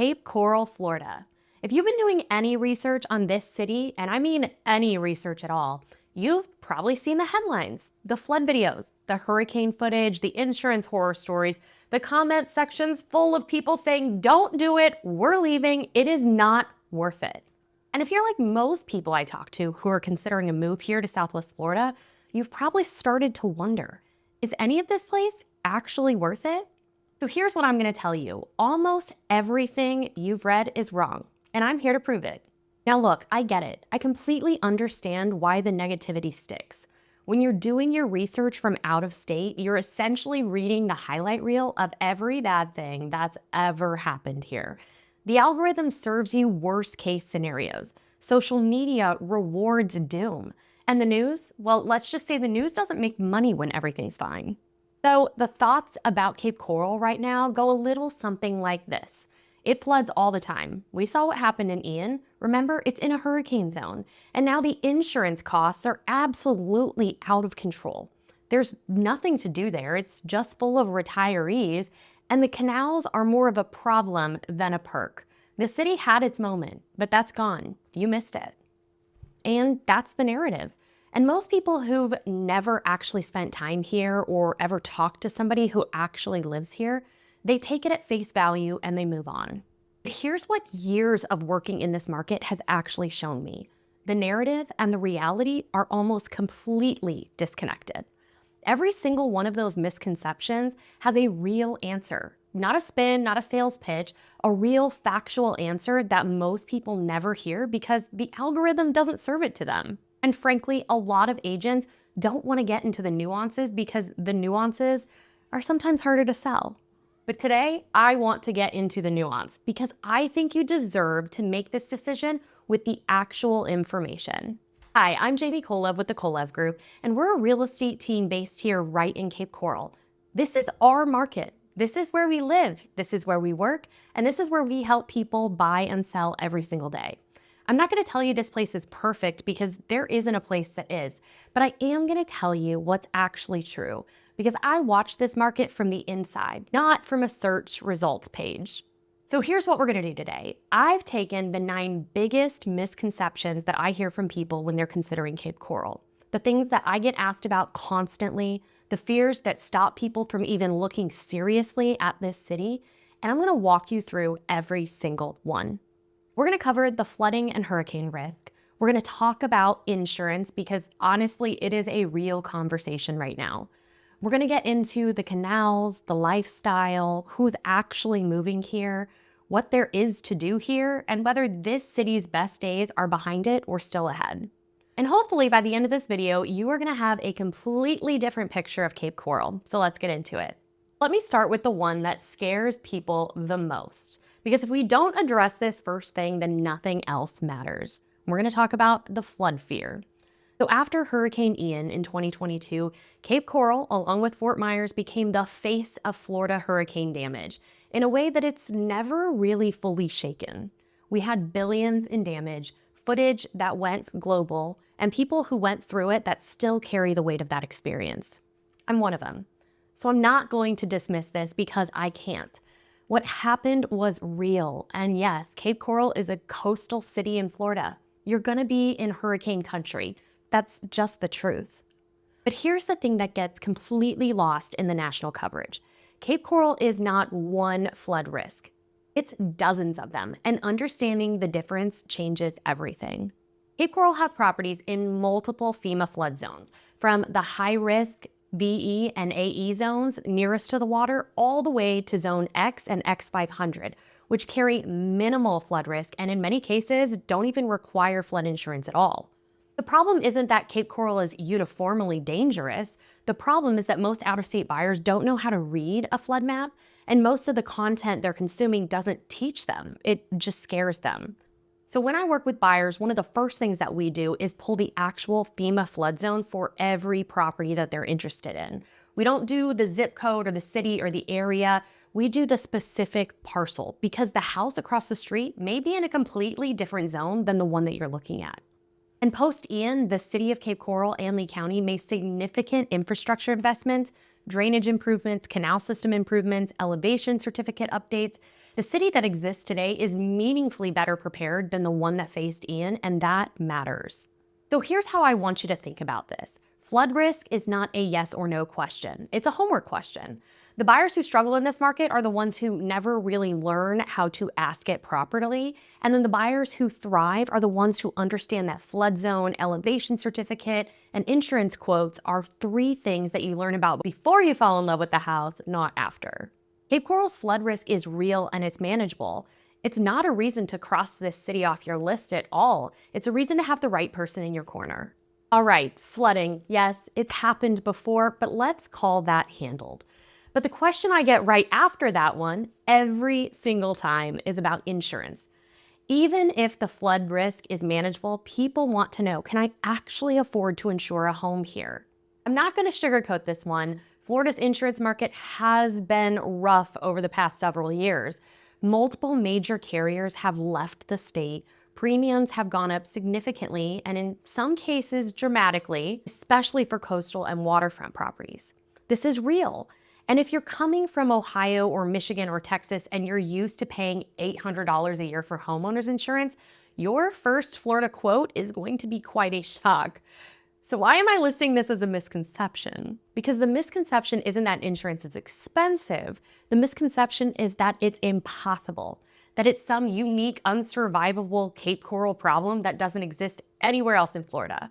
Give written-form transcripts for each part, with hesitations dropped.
Cape Coral, Florida. If you've been doing any research on this city, and I mean any research at all, you've probably seen the headlines, the flood videos, the hurricane footage, the insurance horror stories, the comment sections full of people saying, don't do it, we're leaving, it is not worth it. And if you're like most people I talk to who are considering a move here to Southwest Florida, you've probably started to wonder, is any of this place actually worth it? So here's what I'm going to tell you. Almost everything you've read is wrong, and I'm here to prove it. Now look, I get it. I completely understand why the negativity sticks. When you're doing your research from out of state, you're essentially reading the highlight reel of every bad thing that's ever happened here. The algorithm serves you worst case scenarios. Social media rewards doom. And the news? Well, let's just say the news doesn't make money when everything's fine. So the thoughts about Cape Coral right now go a little something like this. It floods all the time. We saw what happened in Ian. Remember, it's in a hurricane zone. And now the insurance costs are absolutely out of control. There's nothing to do there. It's just full of retirees. And the canals are more of a problem than a perk. The city had its moment, but that's gone. You missed it. And that's the narrative. And most people who've never actually spent time here or ever talked to somebody who actually lives here, they take it at face value and they move on. But here's what years of working in this market has actually shown me. The narrative and the reality are almost completely disconnected. Every single one of those misconceptions has a real answer. Not a spin, not a sales pitch, a real factual answer that most people never hear because the algorithm doesn't serve it to them. And frankly, a lot of agents don't want to get into the nuances because the nuances are sometimes harder to sell. But today, I want to get into the nuance because I think you deserve to make this decision with the actual information. Hi, I'm Jamie Kolev with the Kolev Group, and we're a real estate team based here right in Cape Coral. This is our market. This is where we live. This is where we work. And this is where we help people buy and sell every single day. I'm not going to tell you this place is perfect because there isn't a place that is, but I am going to tell you what's actually true because I watch this market from the inside, not from a search results page. So here's what we're going to do today. I've taken the 9 biggest misconceptions that I hear from people when they're considering Cape Coral, the things that I get asked about constantly, the fears that stop people from even looking seriously at this city, and I'm going to walk you through every single one. We're going to cover the flooding and hurricane risk. We're going to talk about insurance because honestly, it is a real conversation right now. We're going to get into the canals, the lifestyle, who's actually moving here, what there is to do here, and whether this city's best days are behind it or still ahead. And hopefully by the end of this video, you are going to have a completely different picture of Cape Coral. So let's get into it. Let me start with the one that scares people the most. Because if we don't address this first thing, then nothing else matters. We're going to talk about the flood fear. So after Hurricane Ian in 2022, Cape Coral, along with Fort Myers, became the face of Florida hurricane damage in a way that it's never really fully shaken. We had billions in damage, footage that went global, and people who went through it that still carry the weight of that experience. I'm one of them. So I'm not going to dismiss this because I can't. What happened was real. And yes, Cape Coral is a coastal city in Florida. You're gonna be in hurricane country. That's just the truth. But here's the thing that gets completely lost in the national coverage. Cape Coral is not one flood risk. It's dozens of them, and understanding the difference changes everything. Cape Coral has properties in multiple FEMA flood zones, from the high-risk BE and AE zones nearest to the water all the way to Zone X and X500, which carry minimal flood risk and in many cases don't even require flood insurance at all. The problem isn't that Cape Coral is uniformly dangerous. The problem is that most out-of-state buyers don't know how to read a flood map, and most of the content they're consuming doesn't teach them. It just scares them. So when I work with buyers, one of the first things that we do is pull the actual FEMA flood zone for every property that they're interested in. We don't do the zip code or the city or the area. We do the specific parcel because the house across the street may be in a completely different zone than the one that you're looking at. And post-Ian, the city of Cape Coral and Lee County made significant infrastructure investments, drainage improvements, canal system improvements, elevation certificate updates. The city that exists today is meaningfully better prepared than the one that faced Ian, and that matters. So here's how I want you to think about this. Flood risk is not a yes or no question. It's a homework question. The buyers who struggle in this market are the ones who never really learn how to ask it properly. And then the buyers who thrive are the ones who understand that flood zone, elevation certificate, and insurance quotes are 3 things that you learn about before you fall in love with the house, not after. Cape Coral's flood risk is real and it's manageable. It's not a reason to cross this city off your list at all. It's a reason to have the right person in your corner. All right, flooding. Yes, it's happened before, but let's call that handled. But the question I get right after that one, every single time, is about insurance. Even if the flood risk is manageable, people want to know, can I actually afford to insure a home here? I'm not going to sugarcoat this one. Florida's insurance market has been rough over the past several years. Multiple major carriers have left the state. Premiums have gone up significantly and in some cases dramatically, especially for coastal and waterfront properties. This is real. And if you're coming from Ohio or Michigan or Texas and you're used to paying $800 a year for homeowners insurance, your first Florida quote is going to be quite a shock. So why am I listing this as a misconception? Because the misconception isn't that insurance is expensive. The misconception is that it's impossible, that it's some unique, unsurvivable Cape Coral problem that doesn't exist anywhere else in Florida.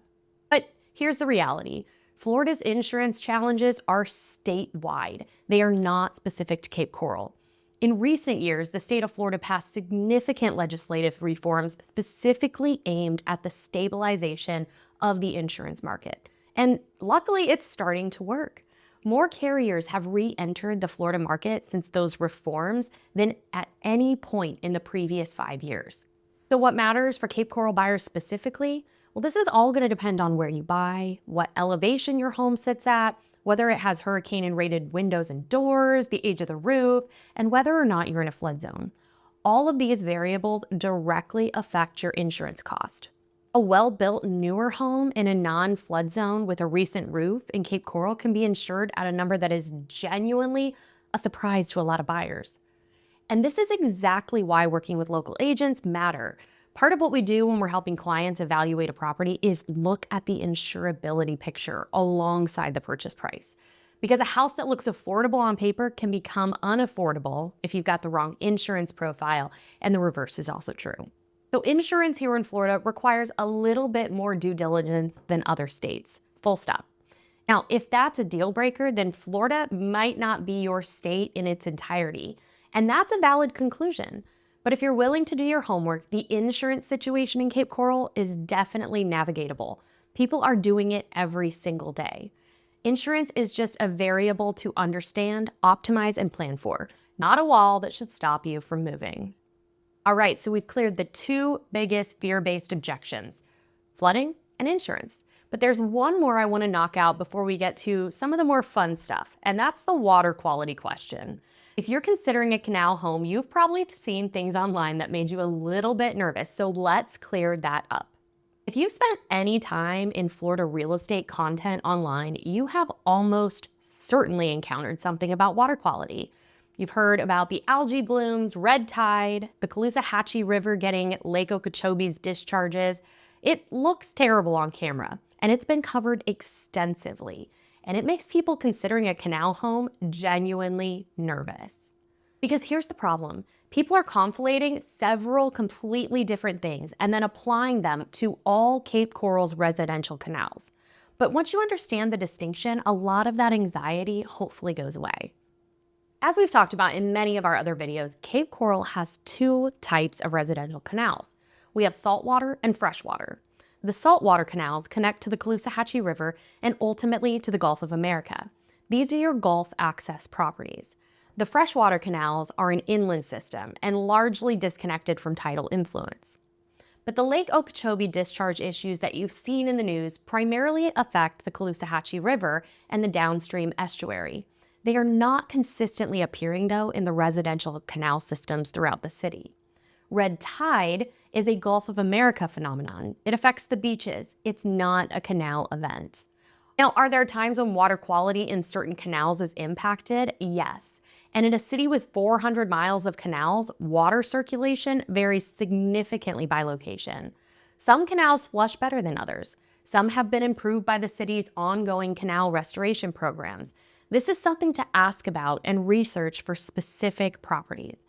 But here's the reality. Florida's insurance challenges are statewide. They are not specific to Cape Coral. In recent years, the state of Florida passed significant legislative reforms specifically aimed at the stabilization of the insurance market. And luckily, it's starting to work. More carriers have re-entered the Florida market since those reforms than at any point in the previous 5 years. So what matters for Cape Coral buyers specifically? Well, this is all going to depend on where you buy, what elevation your home sits at, whether it has hurricane and rated windows and doors, the age of the roof, and whether or not you're in a flood zone. All of these variables directly affect your insurance cost. A well-built newer home in a non-flood zone with a recent roof in Cape Coral can be insured at a number that is genuinely a surprise to a lot of buyers. And this is exactly why working with local agents matter. Part of what we do when we're helping clients evaluate a property is look at the insurability picture alongside the purchase price. Because a house that looks affordable on paper can become unaffordable if you've got the wrong insurance profile, and the reverse is also true. So insurance here in Florida requires a little bit more due diligence than other states, full stop. Now, if that's a deal breaker, then Florida might not be your state in its entirety. And that's a valid conclusion. But if you're willing to do your homework, the insurance situation in Cape Coral is definitely navigatable. People are doing it every single day. Insurance is just a variable to understand, optimize, and plan for, not a wall that should stop you from moving. All right, so we've cleared the 2 biggest fear-based objections, flooding and insurance. But there's one more I want to knock out before we get to some of the more fun stuff, and that's the water quality question. If you're considering a canal home, you've probably seen things online that made you a little bit nervous, so let's clear that up. If you've spent any time in Florida real estate content online, you have almost certainly encountered something about water quality. You've heard about the algae blooms, red tide, the Caloosahatchee River getting Lake Okeechobee's discharges. It looks terrible on camera, and it's been covered extensively. And it makes people considering a canal home genuinely nervous. Because here's the problem. People are conflating several completely different things and then applying them to all Cape Coral's residential canals. But once you understand the distinction, a lot of that anxiety hopefully goes away. As we've talked about in many of our other videos, Cape Coral has 2 types of residential canals. We have saltwater and freshwater. The saltwater canals connect to the Caloosahatchee River and ultimately to the Gulf of America. These are your Gulf access properties. The freshwater canals are an inland system and largely disconnected from tidal influence. But the Lake Okeechobee discharge issues that you've seen in the news primarily affect the Caloosahatchee River and the downstream estuary. They are not consistently appearing, though, in the residential canal systems throughout the city. Red tide is a Gulf of America phenomenon. It affects the beaches. It's not a canal event. Now, are there times when water quality in certain canals is impacted? Yes. And in a city with 400 miles of canals, water circulation varies significantly by location. Some canals flush better than others. Some have been improved by the city's ongoing canal restoration programs. This is something to ask about and research for specific properties.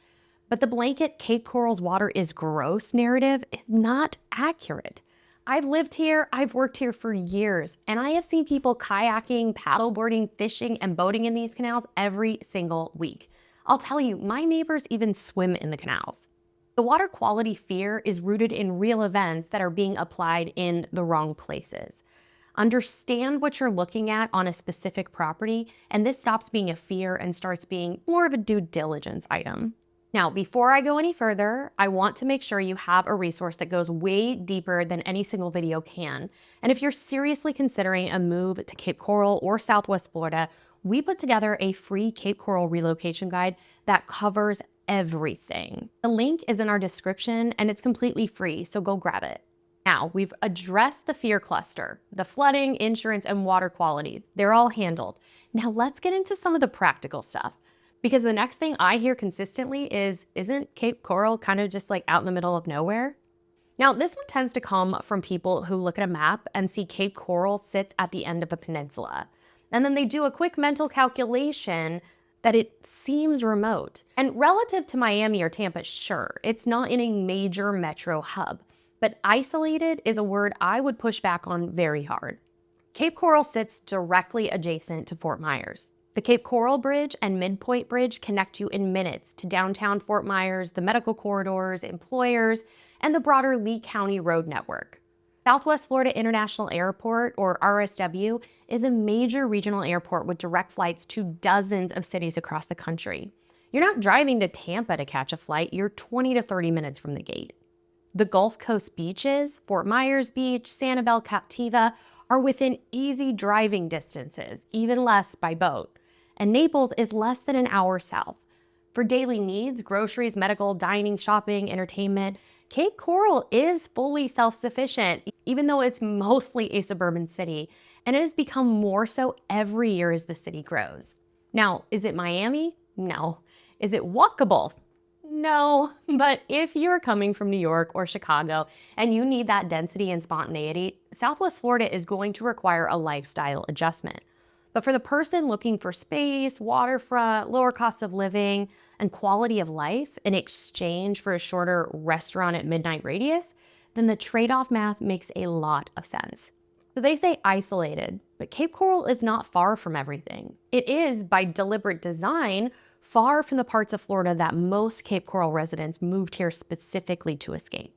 But the blanket Cape Coral's water is gross narrative is not accurate. I've lived here, I've worked here for years, and I have seen people kayaking, paddleboarding, fishing, and boating in these canals every single week. I'll tell you, my neighbors even swim in the canals. The water quality fear is rooted in real events that are being applied in the wrong places. Understand what you're looking at on a specific property, and this stops being a fear and starts being more of a due diligence item. Now, before I go any further, I want to make sure you have a resource that goes way deeper than any single video can. And if you're seriously considering a move to Cape Coral or Southwest Florida, we put together a free Cape Coral relocation guide that covers everything. The link is in our description and it's completely free, so go grab it. Now, we've addressed the fear cluster, the flooding, insurance, and water qualities. They're all handled. Now let's get into some of the practical stuff. Because the next thing I hear consistently is, isn't Cape Coral kind of just like out in the middle of nowhere? Now, this one tends to come from people who look at a map and see Cape Coral sits at the end of a peninsula. And then they do a quick mental calculation that it seems remote. And relative to Miami or Tampa, sure, it's not in a major metro hub. But isolated is a word I would push back on very hard. Cape Coral sits directly adjacent to Fort Myers. The Cape Coral Bridge and Midpoint Bridge connect you in minutes to downtown Fort Myers, the medical corridors, employers, and the broader Lee County road network. Southwest Florida International Airport, or RSW, is a major regional airport with direct flights to dozens of cities across the country. You're not driving to Tampa to catch a flight, you're 20 to 30 minutes from the gate. The Gulf Coast beaches, Fort Myers Beach, Sanibel, Captiva, are within easy driving distances, even less by boat. And Naples is less than an hour south. For daily needs, groceries, medical, dining, shopping, entertainment, Cape Coral is fully self-sufficient, even though it's mostly a suburban city, and it has become more so every year as the city grows. Now, is it Miami? No. Is it walkable? No, but if you're coming from New York or Chicago and you need that density and spontaneity, Southwest Florida is going to require a lifestyle adjustment. But for the person looking for space, waterfront, lower cost of living, and quality of life in exchange for a shorter restaurant at midnight radius, then the trade-off math makes a lot of sense. So they say isolated, but Cape Coral is not far from everything. It is, by deliberate design, far from the parts of Florida that most Cape Coral residents moved here specifically to escape.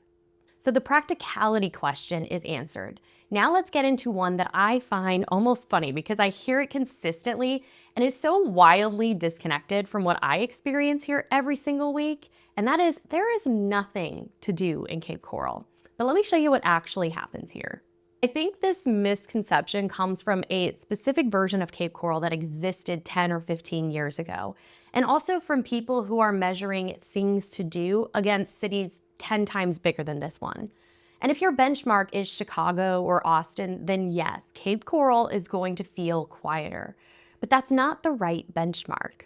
So the practicality question is answered. Now let's get into one that I find almost funny because I hear it consistently and is so wildly disconnected from what I experience here every single week, and that is there is nothing to do in Cape Coral. But let me show you what actually happens here. I think this misconception comes from a specific version of Cape Coral that existed 10 or 15 years ago, and also from people who are measuring things to do against cities 10 times bigger than this one. And if your benchmark is Chicago or Austin, then yes, Cape Coral is going to feel quieter. But that's not the right benchmark.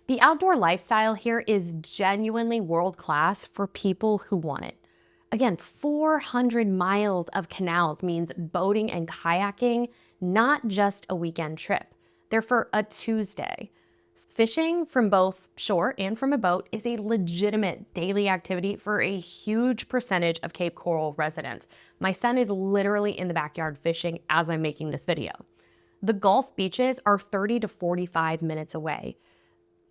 The outdoor lifestyle here is genuinely world-class for people who want it. Again, 400 miles of canals means boating and kayaking, not just a weekend trip. They're for a Tuesday. Fishing from both shore and from a boat is a legitimate daily activity for a huge percentage of Cape Coral residents. My son is literally in the backyard fishing as I'm making this video. The Gulf beaches are 30 to 45 minutes away.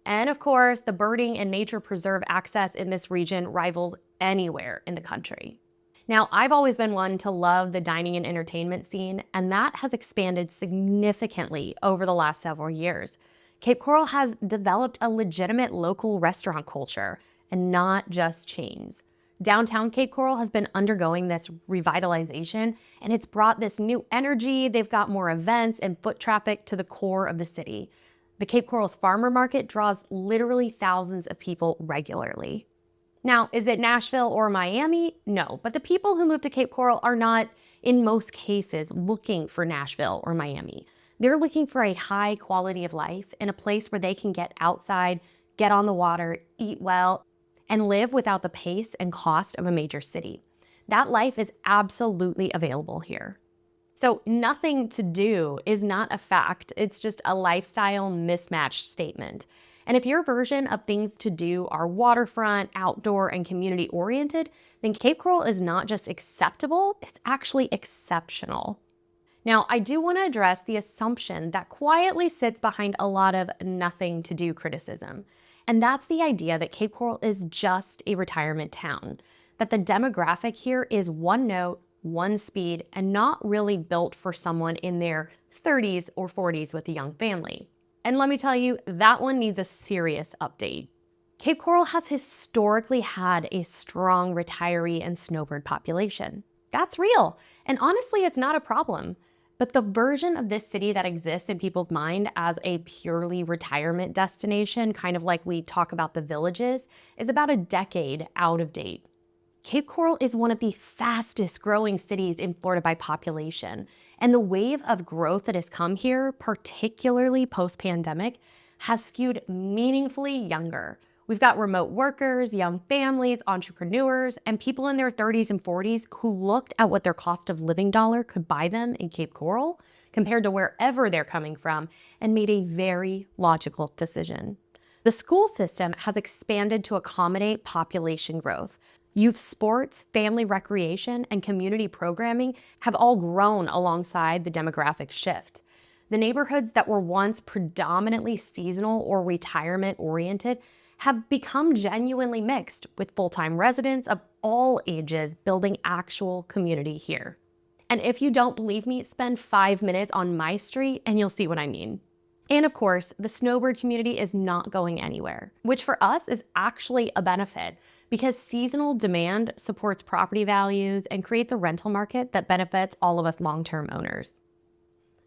And of course, the birding and nature preserve access in this region rivals anywhere in the country. Now, I've always been one to love the dining and entertainment scene, and that has expanded significantly over the last several years. Cape Coral has developed a legitimate local restaurant culture, and not just chains. Downtown Cape Coral has been undergoing this revitalization, and it's brought this new energy. They've got more events and foot traffic to the core of the city. The Cape Coral's farmer market draws literally thousands of people regularly. Now, is it Nashville or Miami? No, but the people who move to Cape Coral are not, in most cases, looking for Nashville or Miami. They're looking for a high quality of life in a place where they can get outside, get on the water, eat well, and live without the pace and cost of a major city. That life is absolutely available here. So nothing to do is not a fact. It's just a lifestyle mismatched statement. And if your version of things to do are waterfront, outdoor, and community oriented, then Cape Coral is not just acceptable, it's actually exceptional. Now, I do want to address the assumption that quietly sits behind a lot of nothing to do criticism. And that's the idea that Cape Coral is just a retirement town, that the demographic here is one note, one speed, and not really built for someone in their 30s or 40s with a young family. And let me tell you, that one needs a serious update. Cape Coral has historically had a strong retiree and snowbird population. That's real, and honestly, it's not a problem. But the version of this city that exists in people's mind as a purely retirement destination, kind of like we talk about the villages, is about a decade out of date. Cape Coral is one of the fastest growing cities in Florida by population, and the wave of growth that has come here, particularly post-pandemic, has skewed meaningfully younger. We've got remote workers, young families, entrepreneurs, and people in their 30s and 40s who looked at what their cost of living dollar could buy them in Cape Coral compared to wherever they're coming from and made a very logical decision. The school system has expanded to accommodate population growth. Youth sports, family recreation, and community programming have all grown alongside the demographic shift. The neighborhoods that were once predominantly seasonal or retirement-oriented have become genuinely mixed, with full-time residents of all ages building actual community here. And if you don't believe me, spend 5 minutes on my street and you'll see what I mean. And of course, the snowbird community is not going anywhere, which for us is actually a benefit because seasonal demand supports property values and creates a rental market that benefits all of us long-term owners.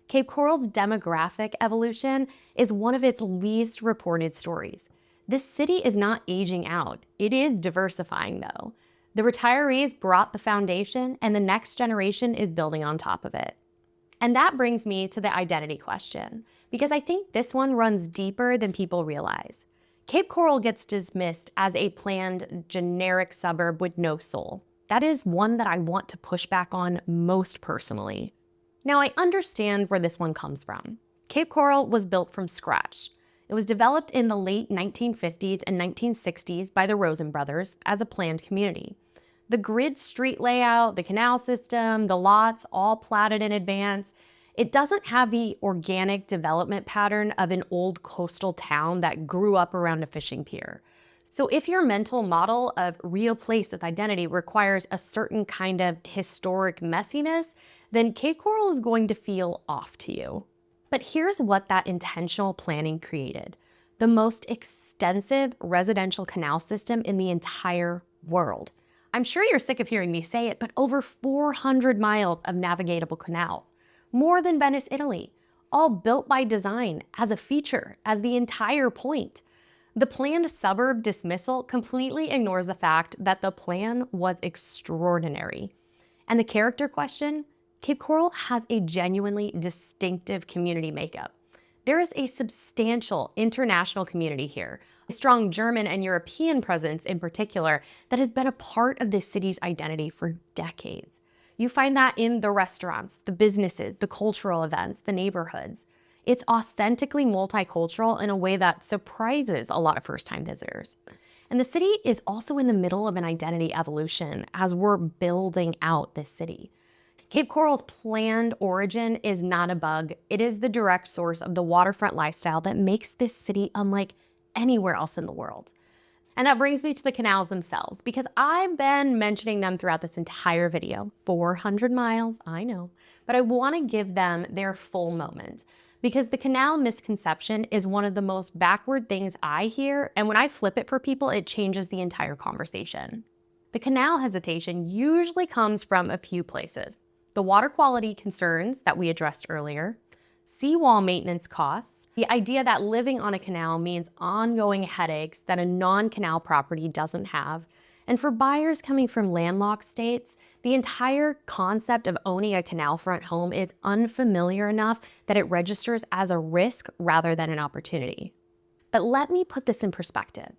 Cape Coral's demographic evolution is one of its least reported stories. This city is not aging out. It is diversifying though. The retirees brought the foundation and the next generation is building on top of it. And that brings me to the identity question, because I think this one runs deeper than people realize. Cape Coral gets dismissed as a planned generic suburb with no soul. That is one that I want to push back on most personally. Now I understand where this one comes from. Cape Coral was built from scratch. It was developed in the late 1950s and 1960s by the Rosen brothers as a planned community. The grid street layout, the canal system, the lots, all platted in advance. It doesn't have the organic development pattern of an old coastal town that grew up around a fishing pier. So if your mental model of real place with identity requires a certain kind of historic messiness, then Cape Coral is going to feel off to you. But here's what that intentional planning created: the most extensive residential canal system in the entire world. I'm sure you're sick of hearing me say it, but over 400 miles of navigatable canals, more than Venice, Italy, all built by design as a feature, as the entire point. The planned suburb dismissal completely ignores the fact that the plan was extraordinary. And the character question? Cape Coral has a genuinely distinctive community makeup. There is a substantial international community here, a strong German and European presence in particular that has been a part of this city's identity for decades. You find that in the restaurants, the businesses, the cultural events, the neighborhoods. It's authentically multicultural in a way that surprises a lot of first-time visitors. And the city is also in the middle of an identity evolution as we're building out this city. Cape Coral's planned origin is not a bug. It is the direct source of the waterfront lifestyle that makes this city unlike anywhere else in the world. And that brings me to the canals themselves, because I've been mentioning them throughout this entire video. 400 miles, I know, but I want to give them their full moment, because the canal misconception is one of the most backward things I hear, and when I flip it for people, it changes the entire conversation. The canal hesitation usually comes from a few places: the water quality concerns that we addressed earlier, seawall maintenance costs, the idea that living on a canal means ongoing headaches that a non-canal property doesn't have, and for buyers coming from landlocked states, the entire concept of owning a canal front home is unfamiliar enough that it registers as a risk rather than an opportunity. But let me put this in perspective.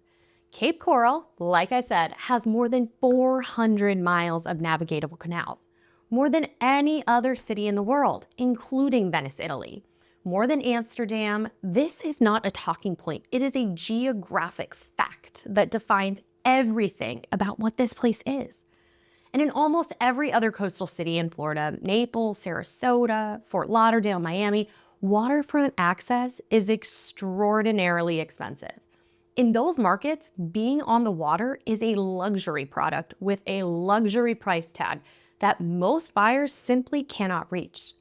Cape Coral, like I said, has more than 400 miles of navigable canals, more than any other city in the world, including Venice, Italy. More than Amsterdam, this is not a talking point. It is a geographic fact that defines everything about what this place is. And in almost every other coastal city in Florida, Naples, Sarasota, Fort Lauderdale, Miami, waterfront access is extraordinarily expensive. In those markets, being on the water is a luxury product with a luxury price tag that most buyers simply cannot reach.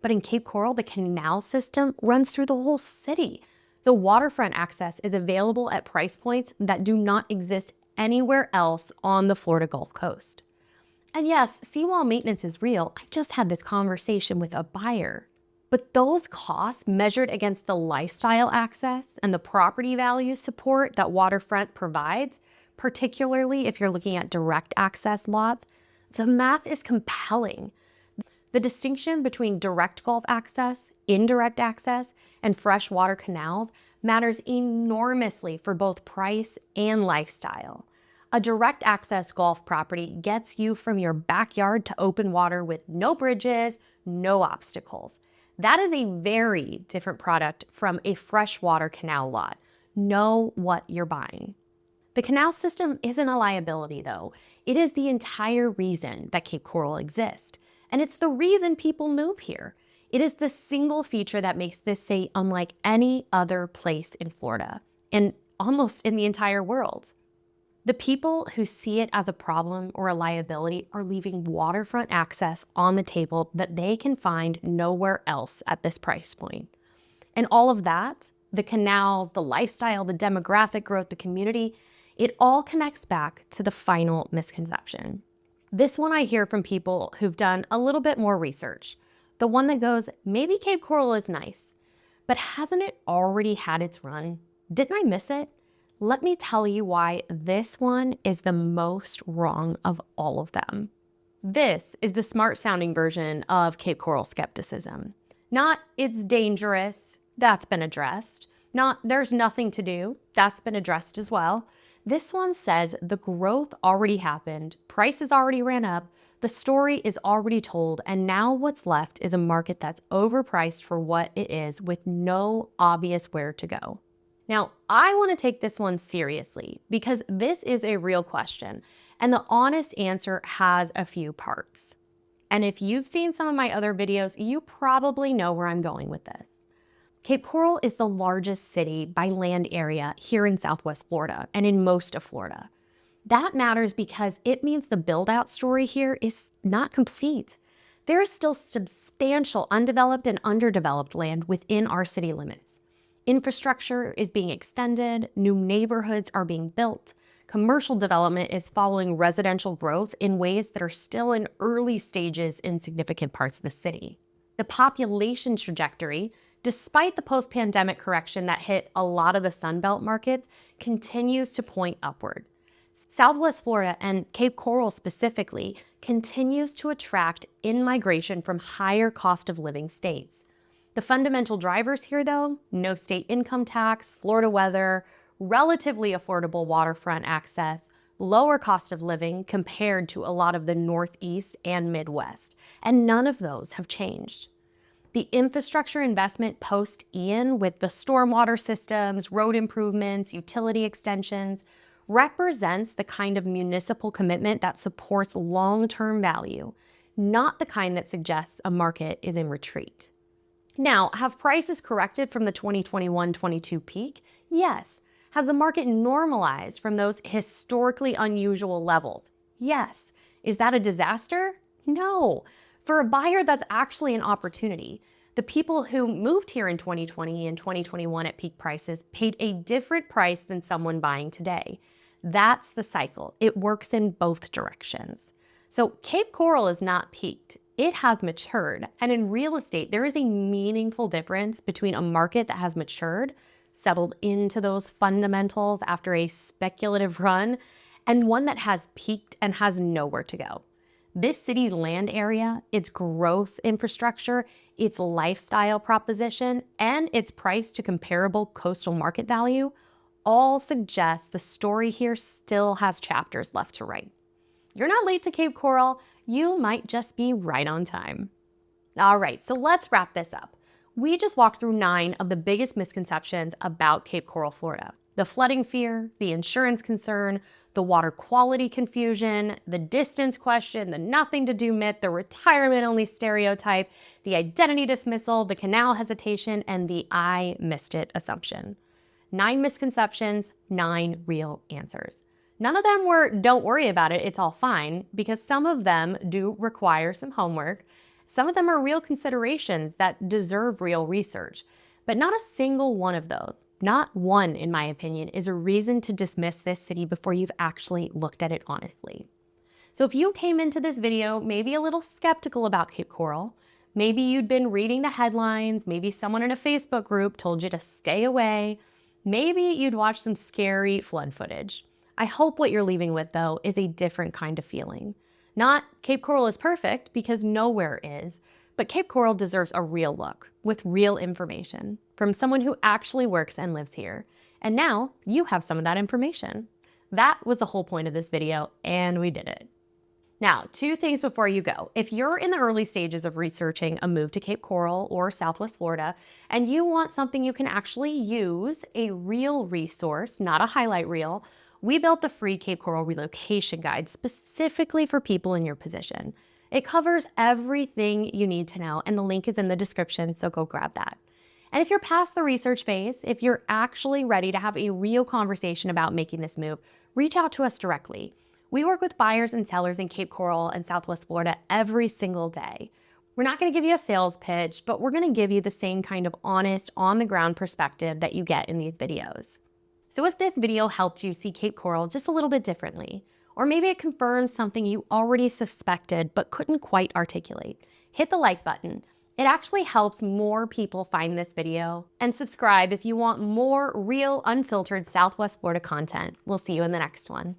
But in Cape Coral, the canal system runs through the whole city. The waterfront access is available at price points that do not exist anywhere else on the Florida Gulf Coast. And yes, seawall maintenance is real. I just had this conversation with a buyer. But those costs measured against the lifestyle access and the property value support that waterfront provides, particularly if you're looking at direct access lots, the math is compelling. The distinction between direct Gulf access, indirect access, and freshwater canals matters enormously for both price and lifestyle. A direct access Gulf property gets you from your backyard to open water with no bridges, no obstacles. That is a very different product from a freshwater canal lot. Know what you're buying. The canal system isn't a liability, though. It is the entire reason that Cape Coral exists. And it's the reason people move here. It is the single feature that makes this state unlike any other place in Florida, and almost in the entire world. The people who see it as a problem or a liability are leaving waterfront access on the table that they can find nowhere else at this price point. And all of that, the canals, the lifestyle, the demographic growth, the community, it all connects back to the final misconception. This one I hear from people who've done a little bit more research. The one that goes, maybe Cape Coral is nice, but hasn't it already had its run? Didn't I miss it? Let me tell you why this one is the most wrong of all of them. This is the smart-sounding version of Cape Coral skepticism. Not, it's dangerous, that's been addressed. Not, there's nothing to do, that's been addressed as well. This one says the growth already happened, prices already ran up, the story is already told, and now what's left is a market that's overpriced for what it is with no obvious where to go. Now, I want to take this one seriously because this is a real question, and the honest answer has a few parts. And if you've seen some of my other videos, you probably know where I'm going with this. Cape Coral is the largest city by land area here in Southwest Florida and in most of Florida. That matters because it means the build-out story here is not complete. There is still substantial undeveloped and underdeveloped land within our city limits. Infrastructure is being extended, new neighborhoods are being built, commercial development is following residential growth in ways that are still in early stages in significant parts of the city. The population trajectory, despite the post-pandemic correction that hit a lot of the Sunbelt markets, continues to point upward. Southwest Florida, and Cape Coral specifically, continues to attract in-migration from higher cost of living states. The fundamental drivers here, though, no state income tax, Florida weather, relatively affordable waterfront access, lower cost of living compared to a lot of the Northeast and Midwest, and none of those have changed. The infrastructure investment post-Ian with the stormwater systems, road improvements, utility extensions, represents the kind of municipal commitment that supports long-term value, not the kind that suggests a market is in retreat. Now, have prices corrected from the 2021-22 peak? Yes. Has the market normalized from those historically unusual levels? Yes. Is that a disaster? No. For a buyer, that's actually an opportunity. The people who moved here in 2020 and 2021 at peak prices paid a different price than someone buying today. That's the cycle. It works in both directions. So Cape Coral is not peaked. It has matured. And in real estate, there is a meaningful difference between a market that has matured, settled into those fundamentals after a speculative run, and one that has peaked and has nowhere to go. This city's land area, its growth infrastructure, its lifestyle proposition, and its price to comparable coastal market value all suggest the story here still has chapters left to write. You're not late to Cape Coral, you might just be right on time. All right, so let's wrap this up. We just walked through 9 of the biggest misconceptions about Cape Coral, Florida. The flooding fear, the insurance concern, the water quality confusion, the distance question, the nothing to do myth, the retirement only stereotype, the identity dismissal, the canal hesitation, and the I missed it assumption. 9 misconceptions, 9 real answers. None of them were, don't worry about it, it's all fine, because some of them do require some homework. Some of them are real considerations that deserve real research. But not a single one of those, not one in my opinion, is a reason to dismiss this city before you've actually looked at it honestly. So if you came into this video maybe a little skeptical about Cape Coral, maybe you'd been reading the headlines, maybe someone in a Facebook group told you to stay away, maybe you'd watched some scary flood footage. I hope what you're leaving with though is a different kind of feeling. Not Cape Coral is perfect, because nowhere is, but Cape Coral deserves a real look with real information from someone who actually works and lives here. And now you have some of that information. That was the whole point of this video, and we did it. Now, 2 things before you go. If you're in the early stages of researching a move to Cape Coral or Southwest Florida, and you want something you can actually use, a real resource, not a highlight reel, we built the free Cape Coral relocation guide specifically for people in your position. It covers everything you need to know, and the link is in the description, so go grab that. And if you're past the research phase, if you're actually ready to have a real conversation about making this move, reach out to us directly. We work with buyers and sellers in Cape Coral and Southwest Florida every single day. We're not going to give you a sales pitch, but we're going to give you the same kind of honest, on-the-ground perspective that you get in these videos. So if this video helped you see Cape Coral just a little bit differently, or maybe it confirms something you already suspected but couldn't quite articulate, hit the like button. It actually helps more people find this video. And subscribe if you want more real, unfiltered Southwest Florida content. We'll see you in the next one.